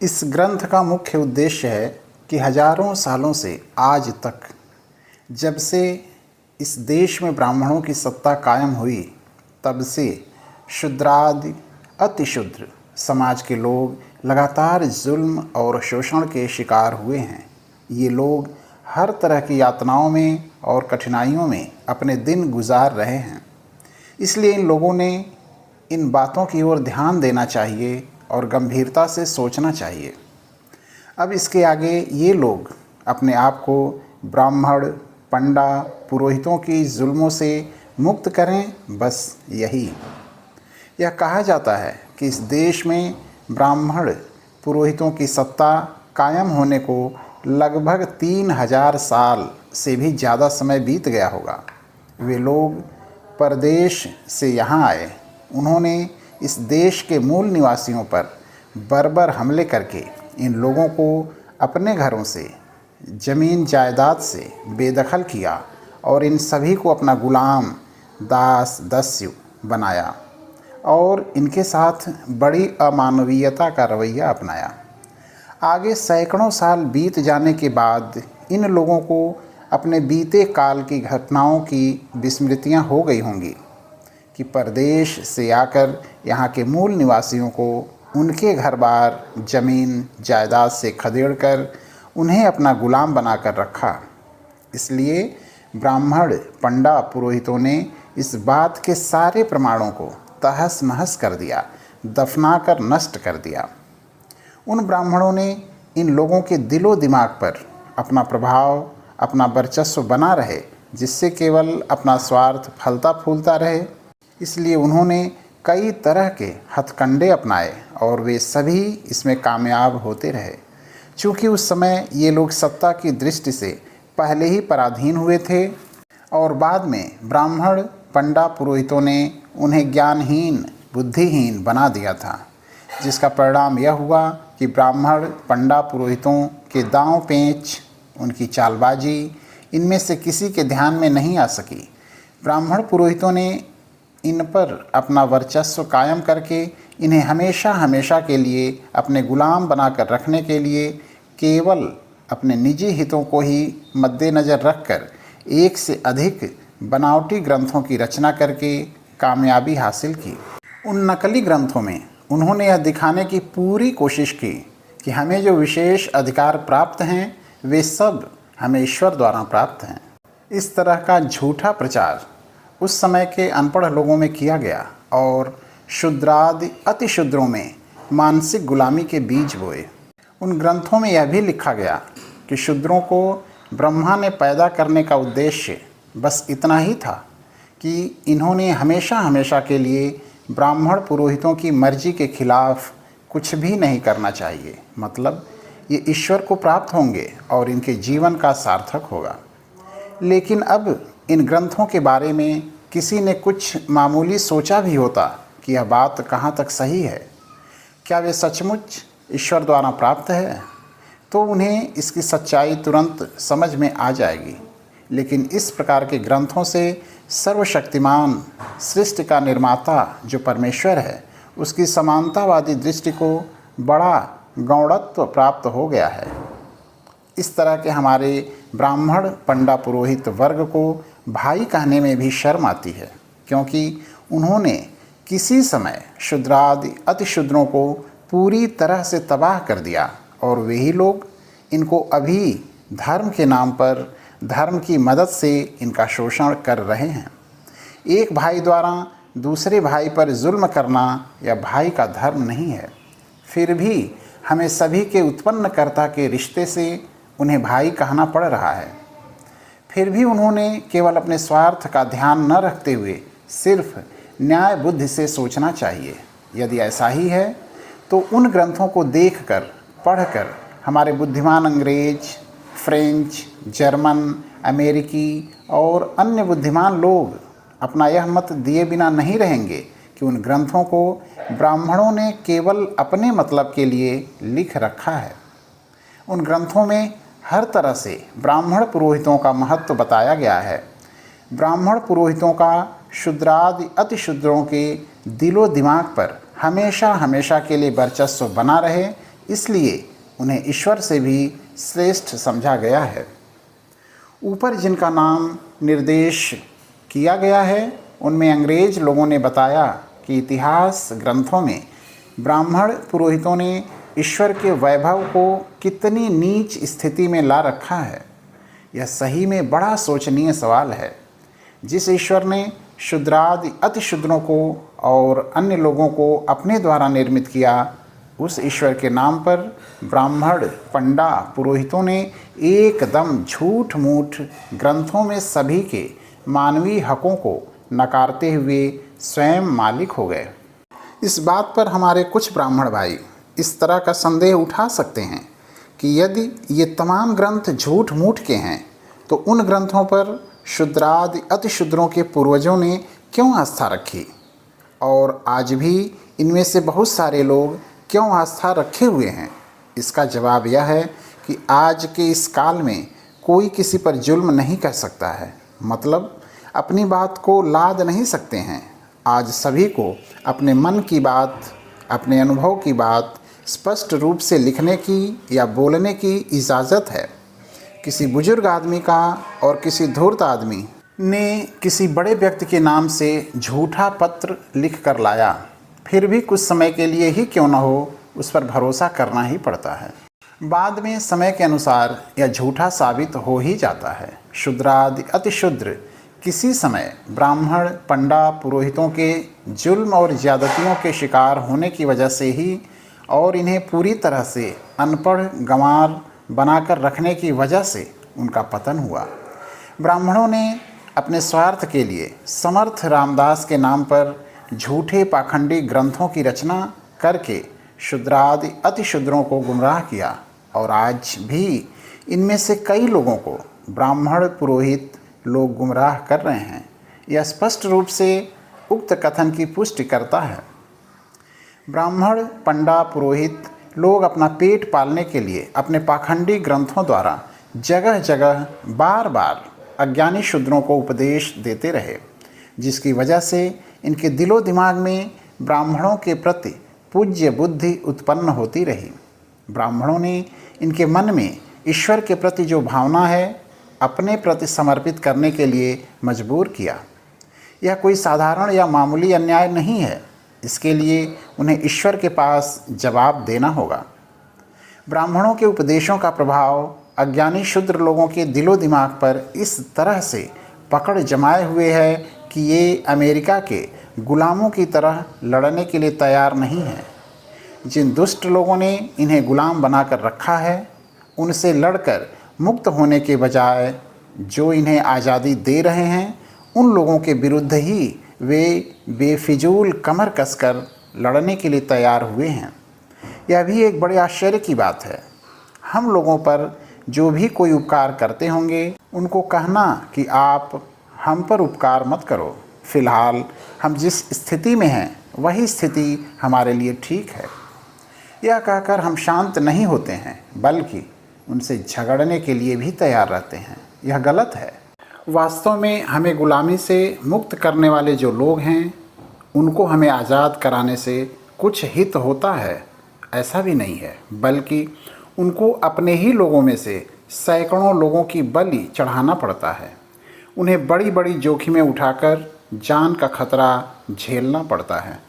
इस ग्रंथ का मुख्य उद्देश्य है कि हजारों सालों से आज तक, जब से इस देश में ब्राह्मणों की सत्ता कायम हुई, तब से शूद्रादि अतिशूद्र समाज के लोग लगातार जुल्म और शोषण के शिकार हुए हैं। ये लोग हर तरह की यातनाओं में और कठिनाइयों में अपने दिन गुजार रहे हैं। इसलिए इन लोगों ने इन बातों की ओर ध्यान देना चाहिए और गंभीरता से सोचना चाहिए। अब इसके आगे ये लोग अपने आप को ब्राह्मण, पंडा, पुरोहितों की जुल्मों से मुक्त करें, बस यही। यह कहा जाता है कि इस देश में ब्राह्मण पुरोहितों की सत्ता कायम होने को लगभग 3000 साल से भी ज़्यादा समय बीत गया होगा। वे लोग परदेश से यहाँ आए। उन्होंने इस देश के मूल निवासियों पर बर्बर हमले करके इन लोगों को अपने घरों से, ज़मीन जायदाद से बेदखल किया और इन सभी को अपना गुलाम, दास, दस्यु बनाया और इनके साथ बड़ी अमानवीयता का रवैया अपनाया। आगे सैकड़ों साल बीत जाने के बाद इन लोगों को अपने बीते काल की घटनाओं की विस्मृतियाँ हो गई होंगी कि परदेश से आकर यहाँ के मूल निवासियों को उनके घर बार, ज़मीन जायदाद से खदेड़कर उन्हें अपना गुलाम बनाकर रखा। इसलिए ब्राह्मण, पंडा, पुरोहितों ने इस बात के सारे प्रमाणों को तहस नहस कर दिया, दफनाकर नष्ट कर दिया। उन ब्राह्मणों ने इन लोगों के दिलो दिमाग पर अपना प्रभाव, अपना वर्चस्व बना रहे, जिससे केवल अपना स्वार्थ फलता फूलता रहे। इसलिए उन्होंने कई तरह के हथकंडे अपनाए और वे सभी इसमें कामयाब होते रहे। चूँकि उस समय ये लोग सत्ता की दृष्टि से पहले ही पराधीन हुए थे और बाद में ब्राह्मण, पंडा, पुरोहितों ने उन्हें ज्ञानहीन, बुद्धिहीन बना दिया था, जिसका परिणाम यह हुआ कि ब्राह्मण, पंडा, पुरोहितों के दांव पेंच, उनकी चालबाजी इनमें से किसी के ध्यान में नहीं आ सकी। ब्राह्मण पुरोहितों ने इन पर अपना वर्चस्व कायम करके इन्हें हमेशा हमेशा के लिए अपने गुलाम बनाकर रखने के लिए केवल अपने निजी हितों को ही मद्देनज़र रखकर एक से अधिक बनावटी ग्रंथों की रचना करके कामयाबी हासिल की। उन नकली ग्रंथों में उन्होंने यह दिखाने की पूरी कोशिश की कि हमें जो विशेष अधिकार प्राप्त हैं, वे सब हमें ईश्वर द्वारा प्राप्त हैं। इस तरह का झूठा प्रचार उस समय के अनपढ़ लोगों में किया गया और शूद्रादि अतिशूद्रों में मानसिक गुलामी के बीज बोए। उन ग्रंथों में यह भी लिखा गया कि शूद्रों को ब्रह्मा ने पैदा करने का उद्देश्य बस इतना ही था कि इन्होंने हमेशा हमेशा के लिए ब्राह्मण पुरोहितों की मर्जी के खिलाफ कुछ भी नहीं करना चाहिए। मतलब ये ईश्वर को प्राप्त होंगे और इनके जीवन का सार्थक होगा। लेकिन अब इन ग्रंथों के बारे में किसी ने कुछ मामूली सोचा भी होता कि यह बात कहाँ तक सही है, क्या वे सचमुच ईश्वर द्वारा प्राप्त है, तो उन्हें इसकी सच्चाई तुरंत समझ में आ जाएगी। लेकिन इस प्रकार के ग्रंथों से सर्वशक्तिमान सृष्टि का निर्माता जो परमेश्वर है, उसकी समानतावादी दृष्टि को बड़ा गौणत्व प्राप्त हो गया है। इस तरह के हमारे ब्राह्मण, पंडा, पुरोहित वर्ग को भाई कहने में भी शर्म आती है, क्योंकि उन्होंने किसी समय शूद्रादि अतिशूद्रों को पूरी तरह से तबाह कर दिया और वही लोग इनको अभी धर्म के नाम पर, धर्म की मदद से इनका शोषण कर रहे हैं। एक भाई द्वारा दूसरे भाई पर जुल्म करना यह भाई का धर्म नहीं है। फिर भी हमें सभी के उत्पन्नकर्ता के रिश्ते से उन्हें भाई कहना पड़ रहा है। फिर भी उन्होंने केवल अपने स्वार्थ का ध्यान न रखते हुए सिर्फ न्याय बुद्धि से सोचना चाहिए। यदि ऐसा ही है तो उन ग्रंथों को देखकर, पढ़कर हमारे बुद्धिमान अंग्रेज, फ्रेंच, जर्मन, अमेरिकी और अन्य बुद्धिमान लोग अपना यह मत दिए बिना नहीं रहेंगे कि उन ग्रंथों को ब्राह्मणों ने केवल अपने मतलब के लिए लिख रखा है। उन ग्रंथों में हर तरह से ब्राह्मण पुरोहितों का महत्व बताया गया है। ब्राह्मण पुरोहितों का शूद्रादि अतिशूद्रों के दिलो दिमाग पर हमेशा हमेशा के लिए वर्चस्व बना रहे, इसलिए उन्हें ईश्वर से भी श्रेष्ठ समझा गया है। ऊपर जिनका नाम निर्देश किया गया है उनमें अंग्रेज लोगों ने बताया कि इतिहास ग्रंथों में ब्राह्मण पुरोहितों ने ईश्वर के वैभव को कितनी नीच स्थिति में ला रखा है। यह सही में बड़ा सोचनीय सवाल है। जिस ईश्वर ने शूद्रादि अतिशूद्रों को और अन्य लोगों को अपने द्वारा निर्मित किया, उस ईश्वर के नाम पर ब्राह्मण पंडा पुरोहितों ने एकदम झूठ मूठ ग्रंथों में सभी के मानवीय हकों को नकारते हुए स्वयं मालिक हो गए। इस बात पर हमारे कुछ ब्राह्मण भाई इस तरह का संदेह उठा सकते हैं कि यदि ये तमाम ग्रंथ झूठ मूठ के हैं तो उन ग्रंथों पर शूद्रादि अतिशूद्रों के पूर्वजों ने क्यों आस्था रखी, और आज भी इनमें से बहुत सारे लोग क्यों आस्था रखे हुए हैं। इसका जवाब यह है कि आज के इस काल में कोई किसी पर जुल्म नहीं कर सकता है, मतलब अपनी बात को लाद नहीं सकते हैं। आज सभी को अपने मन की बात, अपने अनुभव की बात स्पष्ट रूप से लिखने की या बोलने की इजाज़त है। किसी बुजुर्ग आदमी का और किसी धूर्त आदमी ने किसी बड़े व्यक्ति के नाम से झूठा पत्र लिख कर लाया, फिर भी कुछ समय के लिए ही क्यों न हो उस पर भरोसा करना ही पड़ता है। बाद में समय के अनुसार यह झूठा साबित हो ही जाता है। शूद्रादि अतिशूद्र किसी समय ब्राह्मण पंडा पुरोहितों के जुल्म और ज़्यादतियों के शिकार होने की वजह से ही और इन्हें पूरी तरह से अनपढ़ गंवार बनाकर रखने की वजह से उनका पतन हुआ। ब्राह्मणों ने अपने स्वार्थ के लिए समर्थ रामदास के नाम पर झूठे पाखंडी ग्रंथों की रचना करके शूद्रादि अतिशूद्रों को गुमराह किया, और आज भी इनमें से कई लोगों को ब्राह्मण पुरोहित लोग गुमराह कर रहे हैं। यह स्पष्ट रूप से उक्त कथन की पुष्टि करता है। ब्राह्मण पंडा पुरोहित लोग अपना पेट पालने के लिए अपने पाखंडी ग्रंथों द्वारा जगह जगह बार बार अज्ञानी शूद्रों को उपदेश देते रहे, जिसकी वजह से इनके दिलो दिमाग में ब्राह्मणों के प्रति पूज्य बुद्धि उत्पन्न होती रही। ब्राह्मणों ने इनके मन में ईश्वर के प्रति जो भावना है अपने प्रति समर्पित करने के लिए मजबूर किया। यह कोई साधारण या मामूली अन्याय नहीं है, इसके लिए उन्हें ईश्वर के पास जवाब देना होगा। ब्राह्मणों के उपदेशों का प्रभाव अज्ञानी शूद्र लोगों के दिलो दिमाग पर इस तरह से पकड़ जमाए हुए है कि ये अमेरिका के गुलामों की तरह लड़ने के लिए तैयार नहीं हैं। जिन दुष्ट लोगों ने इन्हें गुलाम बनाकर रखा है, उनसे लड़कर मुक्त होने के बजाय जो इन्हें आज़ादी दे रहे हैं, उन लोगों के विरुद्ध ही वे बेफिजूल कमर कसकर लड़ने के लिए तैयार हुए हैं। यह भी एक बड़े आश्चर्य की बात है। हम लोगों पर जो भी कोई उपकार करते होंगे, उनको कहना कि आप हम पर उपकार मत करो, फ़िलहाल हम जिस स्थिति में हैं वही स्थिति हमारे लिए ठीक है। यह कहकर हम शांत नहीं होते हैं, बल्कि उनसे झगड़ने के लिए भी तैयार रहते हैं। यह गलत है। वास्तव में हमें गुलामी से मुक्त करने वाले जो लोग हैं, उनको हमें आज़ाद कराने से कुछ हित होता है, ऐसा भी नहीं है, बल्कि उनको अपने ही लोगों में से सैकड़ों लोगों की बलि चढ़ाना पड़ता है। उन्हें बड़ी बड़ी जोखिमें उठाकर जान का खतरा झेलना पड़ता है।